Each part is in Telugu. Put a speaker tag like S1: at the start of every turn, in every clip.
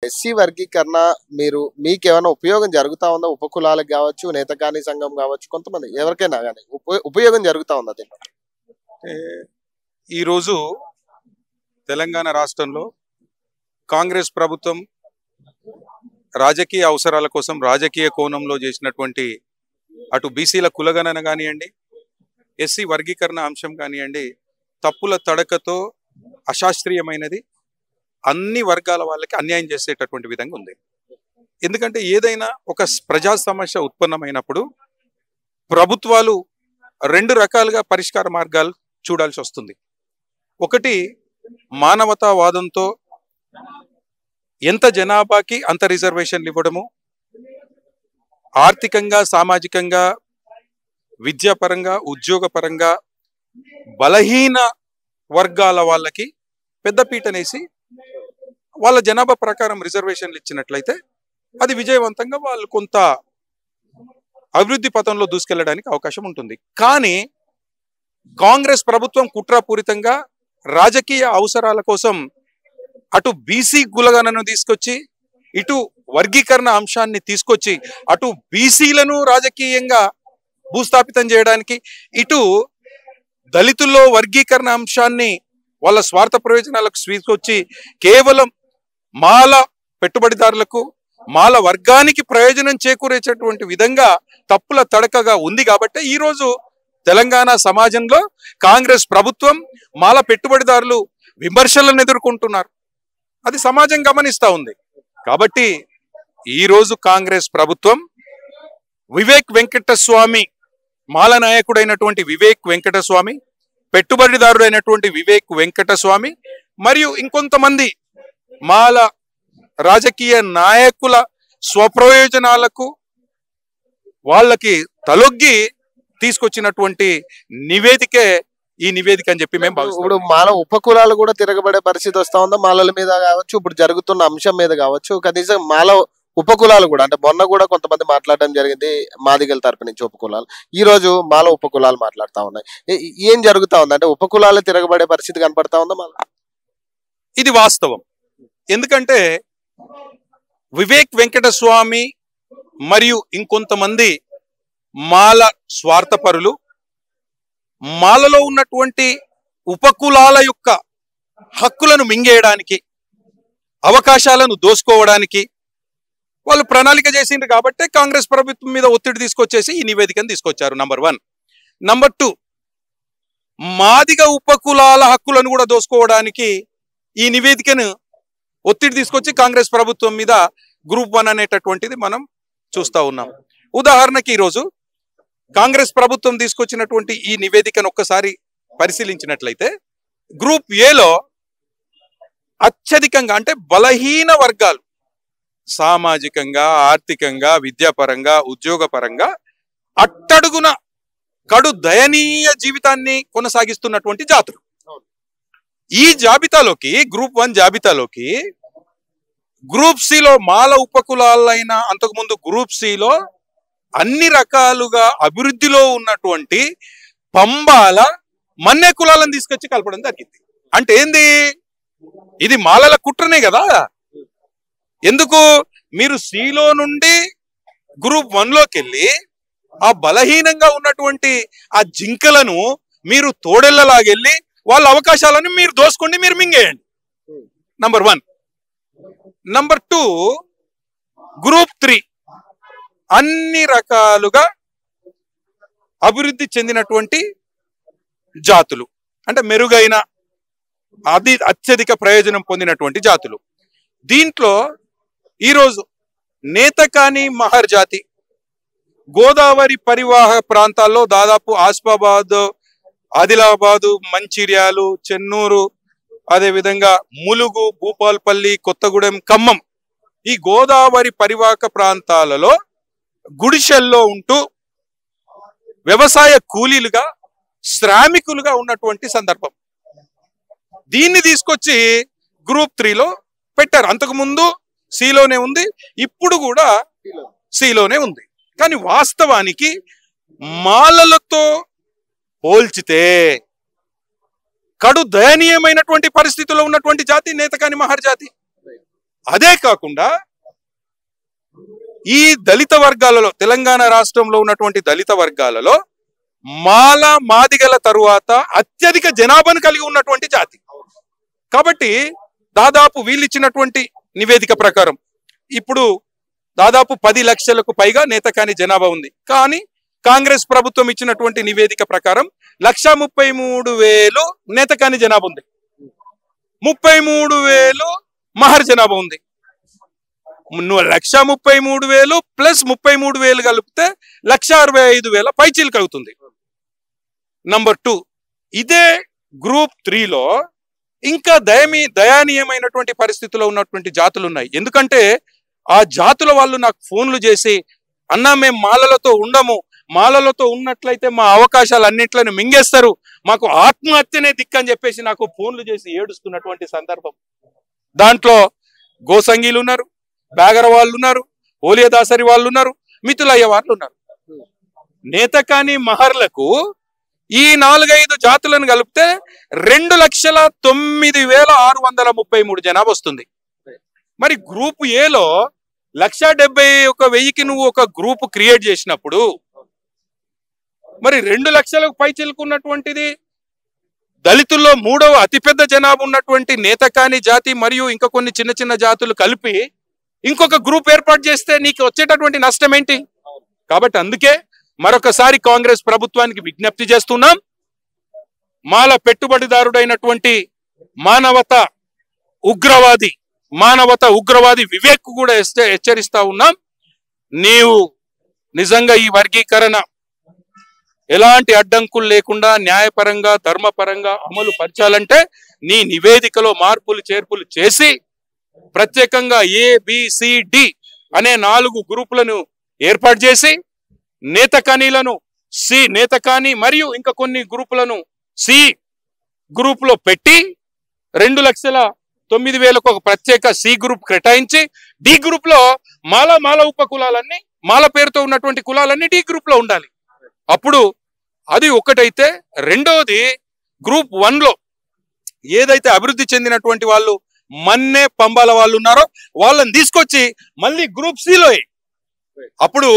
S1: ఎస్సీ వర్గీకరణ మీకేమైనా ఉపయోగం జరుగుతా ఉందా? ఉపకులాలకు కావచ్చు, నేతకాని సంఘం కావచ్చు, కొంతమంది ఎవరికైనా కానీ ఉపయోగం జరుగుతా ఉందా దీంట్లో?
S2: ఈరోజు తెలంగాణ రాష్ట్రంలో కాంగ్రెస్ ప్రభుత్వం రాజకీయ అవసరాల కోసం రాజకీయ కోణంలో చేసినటువంటి అటు బీసీల కులగణన కానివ్వండి, ఎస్సీ వర్గీకరణ అంశం కానివ్వండి, తప్పుల తడకతో అశాస్త్రీయమైనది, అన్ని వర్గాల వాళ్ళకి అన్యాయం చేసేటటువంటి విధంగా ఉంది. ఎందుకంటే ఏదైనా ఒక ప్రజా సమస్య ఉత్పన్నమైనప్పుడు ప్రభుత్వాలు రెండు రకాలుగా పరిష్కార మార్గాలు చూడాల్సి వస్తుంది. ఒకటి, మానవతావాదంతో ఎంత జనాభాకి అంత రిజర్వేషన్లు ఇవ్వడము, ఆర్థికంగా సామాజికంగా విద్యాపరంగా ఉద్యోగపరంగా బలహీన వర్గాల వాళ్ళకి పెద్దపీటనేసి వాళ్ళ జనాభా ప్రకారం రిజర్వేషన్లు ఇచ్చినట్లయితే అది విజయవంతంగా వాళ్ళు కొంత అభివృద్ధి పథంలో దూసుకెళ్ళడానికి అవకాశం ఉంటుంది. కానీ కాంగ్రెస్ ప్రభుత్వం కుట్రపూరితంగా రాజకీయ అవసరాల కోసం అటు బీసీ కులగణను తీసుకొచ్చి, ఇటు వర్గీకరణ అంశాన్ని తీసుకొచ్చి, అటు బీసీలను రాజకీయంగా భూస్థాపితం చేయడానికి, ఇటు దళితుల్లో వర్గీకరణ అంశాన్ని వాళ్ళ స్వార్థ ప్రయోజనాలకు తీసుకొచ్చి కేవలం మాల పెట్టుబడిదారులకు, మాల వర్గానికి ప్రయోజనం చేకూరేటటువంటి విధంగా తప్పుల తడకగా ఉంది. కాబట్టి ఈరోజు తెలంగాణ సమాజంలో కాంగ్రెస్ ప్రభుత్వం, మాల పెట్టుబడిదారులు విమర్శలను ఎదుర్కొంటున్నారు. అది సమాజం గమనిస్తా ఉంది. కాబట్టి ఈరోజు కాంగ్రెస్ ప్రభుత్వం వివేక్ వెంకటస్వామి, మాల నాయకుడైనటువంటి వివేక్ వెంకటస్వామి, పెట్టుబడిదారుడైనటువంటి వివేక్ వెంకటస్వామి మరియు ఇంకొంతమంది మాల రాజకీయ నాయకుల స్వప్రయోజనాలకు వాళ్ళకి తలొగ్గి తీసుకొచ్చినటువంటి నివేదికే ఈ నివేదిక అని చెప్పి మేము భావిస్తాం.
S1: ఇప్పుడు మాల ఉపకులాలు కూడా తిరగబడే పరిస్థితి వస్తా ఉందా? మాలల మీద కావచ్చు, ఇప్పుడు జరుగుతున్న అంశం మీద కావచ్చు, కనీసం మాల ఉపకులాలు కూడా, అంటే మొన్న కూడా కొంతమంది మాట్లాడడం జరిగింది మాదిగల తరపు నుంచి ఉపకులాలు, ఈ రోజు మాల ఉపకులాలు మాట్లాడుతా ఉన్నాయి. ఏం జరుగుతా ఉంది? అంటే ఉపకులాలు తిరగబడే పరిస్థితి కనపడతా ఉందా మాల?
S2: ఇది వాస్తవం. ఎందుకంటే వివేక్ వెంకటస్వామి మరియు ఇంకొంతమంది మాల స్వార్థపరులు మాలలో ఉన్నటువంటి ఉపకులాల యొక్క హక్కులను మింగేయడానికి, అవకాశాలను దోసుకోవడానికి వాళ్ళు ప్రణాళిక చేసిండ్రు. కాబట్టి కాంగ్రెస్ ప్రభుత్వం మీద ఒత్తిడి తీసుకొచ్చేసి ఈ నివేదికను తీసుకొచ్చారు. నంబర్ 1. నంబర్ 2, మాదిగ ఉపకులాల హక్కులను కూడా దోసుకోవడానికి ఈ నివేదికను ఒత్తిడి తీసుకొచ్చి కాంగ్రెస్ ప్రభుత్వం మీద గ్రూప్ 1 అనేటటువంటిది మనం చూస్తూ ఉన్నాం. ఉదాహరణకి ఈరోజు కాంగ్రెస్ ప్రభుత్వం తీసుకొచ్చినటువంటి ఈ నివేదికను ఒక్కసారి పరిశీలించినట్లయితే గ్రూప్ ఏలో అత్యధికంగా, అంటే బలహీన వర్గాలు సామాజికంగా, ఆర్థికంగా, విద్యాపరంగా, ఉద్యోగపరంగా అట్టడుగున కడు దయనీయ జీవితాన్ని కొనసాగిస్తున్నటువంటి జాతులు. ఈ జాబితాలోకి, గ్రూప్ 1 జాబితాలోకి గ్రూప్ సిలో మాల ఉపకులాలైన అంతకుముందు గ్రూప్ సిలో అన్ని రకాలుగా అభివృద్ధిలో ఉన్నటువంటి పంబాల, మన్నే కులాలను తీసుకొచ్చి కలపడం జరిగింది. అంటే ఏంది? ఇది మాలల కుట్రనే కదా. ఎందుకు మీరు సిలో నుండి గ్రూప్ 1లోకి వెళ్ళి ఆ బలహీనంగా ఉన్నటువంటి ఆ జింకలను మీరు తోడెళ్ళలాగెళ్ళి వాళ్ళ అవకాశాలను మీరు దోసుకోండి, మీరు మింగేయండి. నంబర్ 1. నంబర్ 2, గ్రూప్ 3 అన్ని రకాలుగా అభివృద్ధి చెందినటువంటి జాతులు, అంటే మెరుగైన అత్యధిక ప్రయోజనం పొందినటువంటి జాతులు. దీంట్లో ఈరోజు నేతకాని మహర్ జాతి గోదావరి పరివాహ ప్రాంతాల్లో దాదాపు ఆసిఫాబాద్, ఆదిలాబాదు, మంచిర్యాలు, చెన్నూరు, అదేవిధంగా ములుగు, భూపాల్పల్లి, కొత్తగూడెం, ఖమ్మం, ఈ గోదావరి పరివాహక ప్రాంతాలలో గుడిసెల్లో ఉంటూ వ్యవసాయ కూలీలుగా, శ్రామికులుగా ఉన్నటువంటి సందర్భం. దీన్ని తీసుకొచ్చి గ్రూప్ 3లో పెట్టారు. అంతకుముందు సిలోనే ఉంది, ఇప్పుడు కూడా సిలోనే ఉంది. కానీ వాస్తవానికి మాలలతో పోల్చితే కడు దయనీయమైనటువంటి పరిస్థితుల్లో ఉన్నటువంటి జాతి నేతకాని మహర్ జాతి. అదే కాకుండా ఈ దళిత వర్గాలలో, తెలంగాణ రాష్ట్రంలో ఉన్నటువంటి దళిత వర్గాలలో మాల మాదిగల తరువాత అత్యధిక జనాభాను కలిగి ఉన్నటువంటి జాతి. కాబట్టి దాదాపు వీళ్ళు ఇచ్చినటువంటి నివేదిక ప్రకారం ఇప్పుడు దాదాపు 10 లక్షలకు పైగా నేతకాని జనాభా ఉంది. కానీ కాంగ్రెస్ ప్రభుత్వం ఇచ్చినటువంటి నివేదిక ప్రకారం 1,33,000 నేతకాని జనాభా ఉంది, 33,000 మహర్ జనాభా ఉంది. 1,33,000 ప్లస్ 33,000 కలిపితే 1,65,000 పైచీలు కలుగుతుంది. నంబర్ 2, ఇదే గ్రూప్ 3లో ఇంకా దయానీయమైనటువంటి పరిస్థితిలో ఉన్నటువంటి జాతులు ఉన్నాయి. ఎందుకంటే ఆ జాతుల వాళ్ళు నాకు ఫోన్లు చేసి, అన్నా మేము మాలలతో ఉండము, మాలలతో ఉన్నట్లయితే మా అవకాశాలు అన్నింటిని మింగేస్తారు, మాకు ఆత్మహత్యనే దిక్కని చెప్పేసి నాకు ఫోన్లు చేసి ఏడుస్తున్నటువంటి సందర్భం. దాంట్లో గోసంగీలు ఉన్నారు, బ్యాగర వాళ్ళు ఉన్నారు, ఓలియదాసరి వాళ్ళు ఉన్నారు, మితులయ్య వాళ్ళు ఉన్నారు. నేతకాని మహర్లకు ఈ 4-5 జాతులను కలిపితే 2,09,633 జనాభా వస్తుంది. మరి గ్రూప్ ఏలో 1,71,000కి నువ్వు ఒక గ్రూప్ క్రియేట్ చేసినప్పుడు మరి 2 లక్షలకు పై చిలుకున్నటువంటిది దళితుల్లో 3వ అతిపెద్ద జనాభా ఉన్నటువంటి నేతకాని జాతి మరియు ఇంకా కొన్ని చిన్న చిన్న జాతులు కలిపి ఇంకొక గ్రూప్ ఏర్పాటు చేస్తే నీకు వచ్చేటటువంటి నష్టం ఏంటి? కాబట్టి అందుకే మరొకసారి కాంగ్రెస్ ప్రభుత్వానికి విజ్ఞప్తి చేస్తున్నాం. మాల పెట్టుబడిదారుడైనటువంటి మానవత ఉగ్రవాది వివేక్ కూడా హెచ్చరిస్తా ఉన్నాం. నీవు నిజంగా ఈ వర్గీకరణ ఎలాంటి అడ్డంకులు లేకుండా న్యాయపరంగా ధర్మపరంగా అమలు పరచాలంటే నీ నివేదికలో మార్పులు చేర్పులు చేసి ప్రత్యేకంగా ABCD అనే 4 గ్రూపులను ఏర్పాటు చేసి నేతకానీలను నేతకాని మరియు ఇంకా కొన్ని గ్రూపులను C గ్రూప్ లో పెట్టి 2,09,000 ఒక ప్రత్యేక C గ్రూప్ కేటాయించి D గ్రూప్ లో మాల ఉపకులాలన్నీ, మాల పేరుతో ఉన్నటువంటి కులాలన్నీ D గ్రూప్ లో ఉండాలి. అప్పుడు అది ఒకటైతే, రెండోది గ్రూప్ 1లో ఏదైతే అభివృద్ధి చెందినటువంటి వాళ్ళు మన్నే పంబాల వాళ్ళు ఉన్నారో వాళ్ళని తీసుకొచ్చి మళ్ళీ గ్రూప్ Cలో అప్పుడు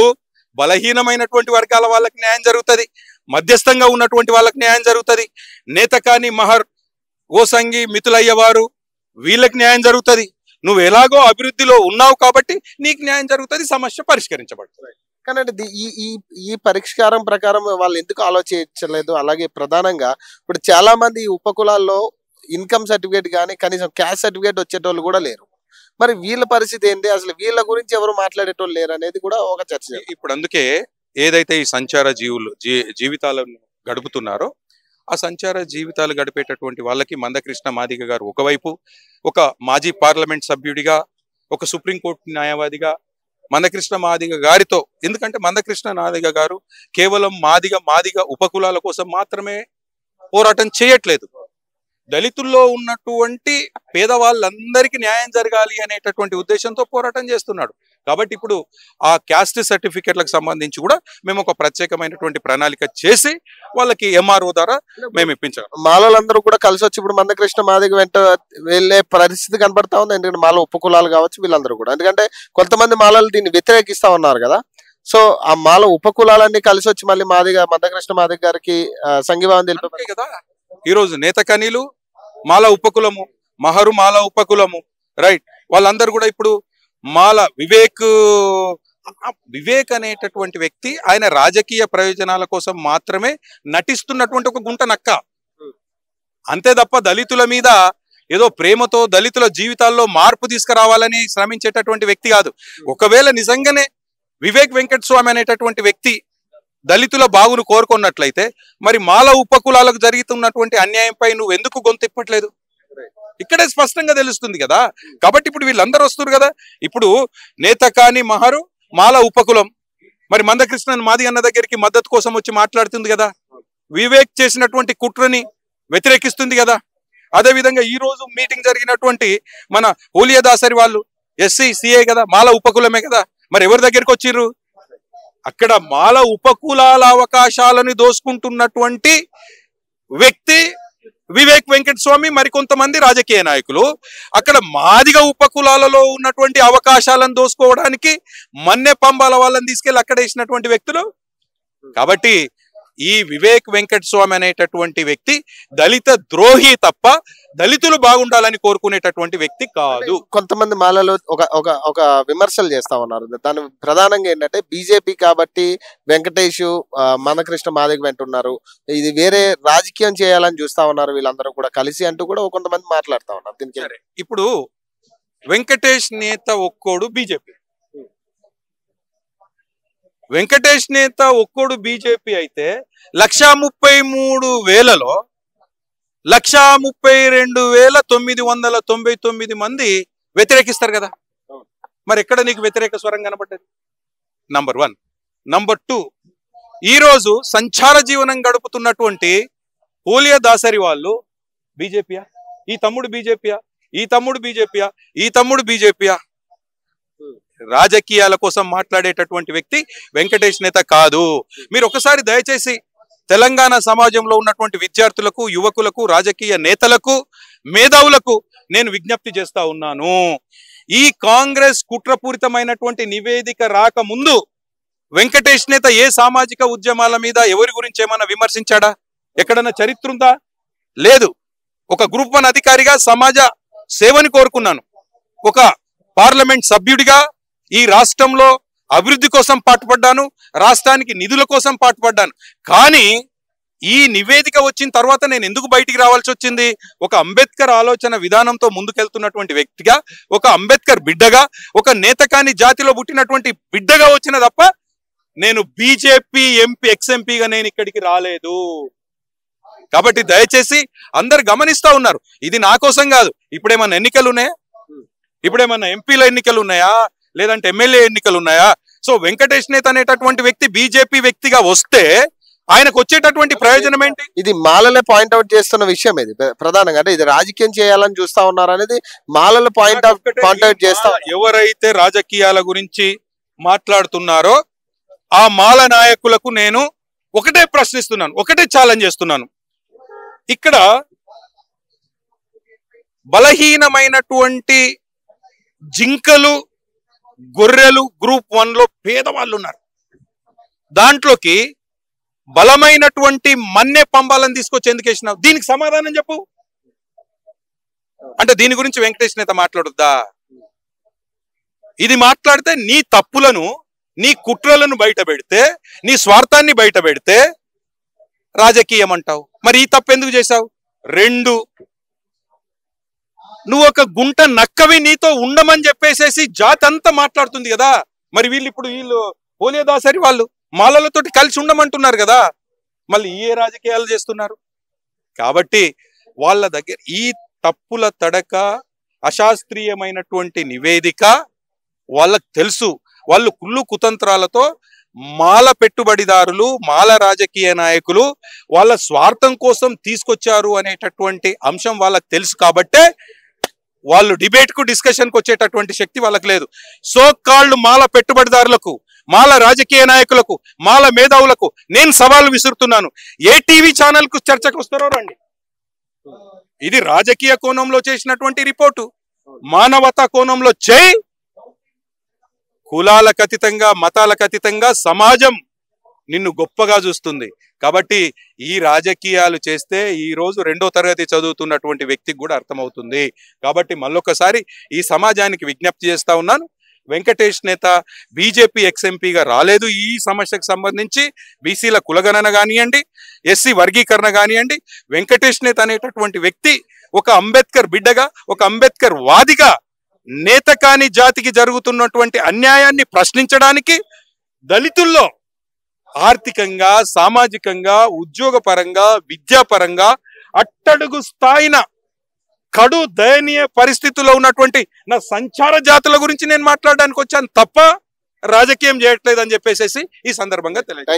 S2: బలహీనమైనటువంటి వర్గాల వాళ్ళకి న్యాయం జరుగుతుంది, మధ్యస్థంగా ఉన్నటువంటి వాళ్ళకి న్యాయం జరుగుతుంది. నేతకాని మహర్, గోసంగి, మితులయ్య వారు వీళ్ళకి న్యాయం జరుగుతుంది. నువ్వు ఎలాగో అభివృద్ధిలో ఉన్నావు కాబట్టి నీకు న్యాయం జరుగుతుంది, సమస్య పరిష్కరించబడుతుంది.
S1: కానీ ఈ పరిష్కారం ప్రకారం వాళ్ళు ఎందుకు ఆలోచించలేదు? అలాగే ప్రధానంగా ఇప్పుడు చాలా మంది ఉపకులాల్లో ఇన్కమ్ సర్టిఫికేట్ కానీ కనీసం క్యాస్ట్ సర్టిఫికేట్ వచ్చేటోళ్ళు కూడా లేరు. మరి వీళ్ళ పరిస్థితి ఏంటి? అసలు వీళ్ళ గురించి ఎవరు మాట్లాడేటోళ్ళు లేరు అనేది కూడా ఒక చర్చ.
S2: ఇప్పుడు అందుకే ఏదైతే ఈ సంచార జీవితాలను గడుపుతున్నారో ఆ సంచార జీవితాలు గడిపేటటువంటి వాళ్ళకి మందకృష్ణ మాదిగ గారు ఒకవైపు ఒక మాజీ పార్లమెంట్ సభ్యుడిగా, ఒక సుప్రీంకోర్టు న్యాయవాదిగా మందకృష్ణ మాదిగ గారితో, ఎందుకంటే మందకృష్ణ మాదిగ గారు కేవలం మాదిగ ఉపకులాల కోసం మాత్రమే పోరాటం చేయట్లేదు, దళితుల్లో ఉన్నటువంటి పేదవాళ్ళందరికీ న్యాయం జరగాలి అనేటటువంటి ఉద్దేశంతో పోరాటం చేస్తున్నాడు. కాబట్టి ఇప్పుడు ఆ క్యాస్ట్ సర్టిఫికెట్లకు సంబంధించి కూడా మేము ఒక ప్రత్యేకమైనటువంటి ప్రణాళిక చేసి వాళ్ళకి MRO ద్వారా మేము ఇప్పించాం.
S1: మాలలందరూ కూడా కలిసి వచ్చి ఇప్పుడు మందకృష్ణ మాదిగ వెంట వెళ్ళే పరిస్థితి కనబడతా ఉంది. ఎందుకంటే మాల ఉపకులాలు కావచ్చు వీళ్ళందరూ కూడా, ఎందుకంటే కొంతమంది మాలలు దీన్ని వ్యతిరేకిస్తా ఉన్నారు కదా. సో ఆ మాల ఉపకులాలన్నీ కలిసి వచ్చి మళ్ళీ మందకృష్ణ మాదిగ గారికి సంఘీభావం తెలిపే
S2: కదా. ఈరోజు నేతకనీలు మాల ఉపకులము, మహరు మాల ఉపకులము, రైట్, వాళ్ళందరూ కూడా ఇప్పుడు మాల వివేక్ అనేటటువంటి వ్యక్తి ఆయన రాజకీయ ప్రయోజనాల కోసం మాత్రమే నటిస్తున్నటువంటి ఒక గుంట నక్క, అంతే తప్ప దళితుల మీద ఏదో ప్రేమతో దళితుల జీవితాల్లో మార్పు తీసుకురావాలని శ్రమించేటటువంటి వ్యక్తి కాదు. ఒకవేళ నిజంగానే వివేక్ వెంకటస్వామి అనేటటువంటి వ్యక్తి దళితుల బాగును కోరుకున్నట్లయితే మరి మాల ఉపకులాలకు జరుగుతున్నటువంటి అన్యాయంపై నువ్వు ఎందుకు గొంతెప్పట్లేదు? ఇక్కడే స్పష్టంగా తెలుస్తుంది కదా. కాబట్టి ఇప్పుడు వీళ్ళందరూ వస్తున్నారు కదా. ఇప్పుడు నేతకాని మహరు మాల ఉపకులం మరి మందకృష్ణన్ మాది అన్న దగ్గరికి మద్దతు కోసం వచ్చి మాట్లాడుతుంది కదా, వివేక్ చేసినటువంటి కుట్రని వ్యతిరేకిస్తుంది కదా. అదే విధంగా ఈ రోజు మీటింగ్ జరిగినటువంటి మన ఓలియదాసరి వాళ్ళు SC CA కదా, మాల ఉపకులమే కదా. మరి ఎవరి దగ్గరికి వచ్చిర్రు? అక్కడ మాల ఉపకులాల అవకాశాలను దోసుకుంటున్నటువంటి వ్యక్తి వివేక్ వెంకటస్వామి మరికొంతమంది రాజకీయ నాయకులు అక్కడ మాదిగ ఉపకులాలలో ఉన్నటువంటి అవకాశాలను దోసుకోవడానికి మన్నె పంబాల వాళ్ళని తీసుకెళ్లి అక్కడ వేసినటువంటి వ్యక్తులు. కాబట్టి ఈ వివేక్ వెంకటస్వామి అనేటటువంటి వ్యక్తి దళిత ద్రోహి తప్ప దళితులు బాగుండాలని కోరుకునేటటువంటి వ్యక్తి కాదు.
S1: కొంతమంది మాలలో ఒక విమర్శలు చేస్తా ఉన్నారు. దాని ప్రధానంగా ఏంటంటే బీజేపీ కాబట్టి వెంకటేష్ మందకృష్ణ మాదిగ వెంటున్నారు, ఇది వేరే రాజకీయం చేయాలని చూస్తా ఉన్నారు వీళ్ళందరూ కూడా కలిసి అంటూ కూడా కొంతమంది మాట్లాడుతా ఉన్నారు. దీనికి
S2: ఇప్పుడు వెంకటేష్ నేత ఒక్కోడు బీజేపీ, వెంకటేష్ నేత ఒక్కోడు బీజేపీ అయితే 1,33,000లో 1,32,999 మంది వ్యతిరేకిస్తారు కదా. మరి ఎక్కడ నీకు వ్యతిరేక స్వరం కనపడ్డది? నంబర్ 1. నంబర్ 2, ఈరోజు సంచార జీవనం గడుపుతున్నటువంటి పోలియా దాసరి వాళ్ళు బీజేపీయా? ఈ తమ్ముడు బీజేపీయా? ఈ తమ్ముడు బీజేపీయా? ఈ తమ్ముడు బీజేపీయా? రాజకీయాల కోసం మాట్లాడేటటువంటి వ్యక్తి వెంకటేష్ నేత కాదు. మీరు ఒకసారి దయచేసి తెలంగాణ సమాజంలో ఉన్నటువంటి విద్యార్థులకు, యువకులకు, రాజకీయ నేతలకు, మేధావులకు నేను విజ్ఞప్తి చేస్తా ఉన్నాను. ఈ కాంగ్రెస్ కుట్రపూరితమైనటువంటి నివేదిక రాకముందు వెంకటేష్ నేత ఏ సామాజిక ఉద్యమాల మీద ఎవరి గురించి ఏమైనా విమర్శించాడా? ఎక్కడన్నా చరిత్ర ఉందా? లేదు. ఒక గ్రూప్ 1 అధికారిగా సమాజ సేవని కోరుకున్నాను. ఒక పార్లమెంట్ సభ్యుడిగా ఈ రాష్ట్రంలో అభివృద్ధి కోసం పాటుపడ్డాను, రాష్ట్రానికి నిధుల కోసం పాటుపడ్డాను. కానీ ఈ నివేదిక వచ్చిన తర్వాత నేను ఎందుకు బయటికి రావాల్సి వచ్చింది? ఒక అంబేద్కర్ ఆలోచన విధానంతో ముందుకెళ్తున్నటువంటి వ్యక్తిగా, ఒక అంబేద్కర్ బిడ్డగా, ఒక నేతకాని జాతిలో పుట్టినటువంటి బిడ్డగా వచ్చిన తప్ప నేను బీజేపీ ఎంపీ ఎక్స్ఎంపీగా నేను ఇక్కడికి రాలేదు. కాబట్టి దయచేసి అందరు గమనిస్తా ఉన్నారు, ఇది నా కోసం కాదు. ఇప్పుడేమన్నా ఎన్నికలు ఉన్నాయా? ఇప్పుడేమన్నా ఎంపీల ఎన్నికలు ఉన్నాయా? లేదంటే ఎమ్మెల్యే ఎన్నికలు ఉన్నాయా? సో వెంకటేష్ నేత అనేటటువంటి వ్యక్తి బీజేపీ వ్యక్తిగా వస్తే ఆయనకు వచ్చేటటువంటి ప్రయోజనం ఏంటి?
S1: ఇది మాలలే పాయింట్అవుట్ చేస్తున్న విషయం. ఇది ప్రధానంగా అంటే ఇది రాజకీయం చేయాలని చూస్తా ఉన్నారు అనేది మాలలు పాయింట్అవుట్ చేస్తా.
S2: ఎవరైతే రాజకీయాల గురించి మాట్లాడుతున్నారో ఆ మాల నాయకులకు నేను ఒకటే ప్రశ్నిస్తున్నాను, ఒకటే ఛాలెంజ్ చేస్తున్నాను. ఇక్కడ బలహీనమైనటువంటి జింకలు, గొర్రెలు గ్రూప్ 1లో పేదవాళ్ళు ఉన్నారు. దాంట్లోకి బలమైనటువంటి మన్నె పంబాలను తీసుకొచ్చి ఎందుకు వేసినావు? దీనికి సమాధానం చెప్పు. అంటే దీని గురించి వెంకటేష్ నేత మాట్లాడుద్దా? ఇది మాట్లాడితే నీ తప్పులను, నీ కుట్రలను బయట పెడితే, నీ స్వార్థాన్ని బయట పెడితే రాజకీయం అంటావు. మరి ఈ తప్పు ఎందుకు చేశావు? 2, నువ్వు ఒక గుంట నక్కవి, నీతో ఉండమని చెప్పేసేసి జాతి అంతా మాట్లాడుతుంది కదా. మరి వీళ్ళు పోలియా దాసరి వాళ్ళు మాలలతోటి కలిసి ఉండమంటున్నారు కదా. మళ్ళీ ఏ రాజకీయాలు చేస్తున్నారు? కాబట్టి వాళ్ళ దగ్గర ఈ తప్పుల తడక, అశాస్త్రీయమైనటువంటి నివేదిక వాళ్ళకు తెలుసు. వాళ్ళు కుళ్ళు కుతంత్రాలతో మాల పెట్టుబడిదారులు, మాల రాజకీయ నాయకులు వాళ్ళ స్వార్థం కోసం తీసుకొచ్చారు అనేటటువంటి అంశం వాళ్ళకు తెలుసు. కాబట్టే వాళ్ళు డిబేట్ కు, డిస్కషన్ కు వచ్చేటటువంటి శక్తి వాళ్ళకి లేదు. సో కాల్డ్ మాల పెట్టుబడిదారులకు, మాల రాజకీయ నాయకులకు, మాల మేధావులకు నేను సవాల్ విసురుతున్నాను. ఏ టీవీ ఛానల్ కు చర్చకు వస్తారో రండి. ఇది రాజకీయ కోణంలో చేసినటువంటి రిపోర్టు. మానవతా కోణంలో చేయి. కులాలకు అతీతంగా, మతాలకు అతీతంగా సమాజం నిన్ను గొప్పగా చూస్తుంది. కాబట్టి ఈ రాజకీయాలు చేస్తే ఈ రోజు 2వ తరగతి చదువుతున్నటువంటి వ్యక్తికి కూడా అర్థమవుతుంది. కాబట్టి మళ్ళొకసారి ఈ సమాజానికి విజ్ఞప్తి చేస్తా ఉన్నాను. వెంకటేష్ నేత బీజేపీ ఎక్స్ఎంపీగా రాలేదు. ఈ సమస్యకు సంబంధించి బీసీల కులగణన కానివ్వండి, ఎస్సీ వర్గీకరణ కానివ్వండి, వెంకటేష్ నేత అనేటటువంటి వ్యక్తి ఒక అంబేద్కర్ బిడ్డగా, ఒక అంబేద్కర్ వాదిగా నేత కాని జాతికి జరుగుతున్నటువంటి అన్యాయాన్ని ప్రశ్నించడానికి, దళితుల్లో ఆర్థికంగా, సామాజికంగా, ఉద్యోగపరంగా, విద్యాపరంగా అట్టడుగు స్థాయిన కడు దయనీయ పరిస్థితుల్లో ఉన్నటువంటి నా సంచార జాతుల గురించి నేను మాట్లాడడానికి వచ్చాను తప్ప రాజకీయం చేయట్లేదు అని చెప్పేసి ఈ సందర్భంగా తెలియదు.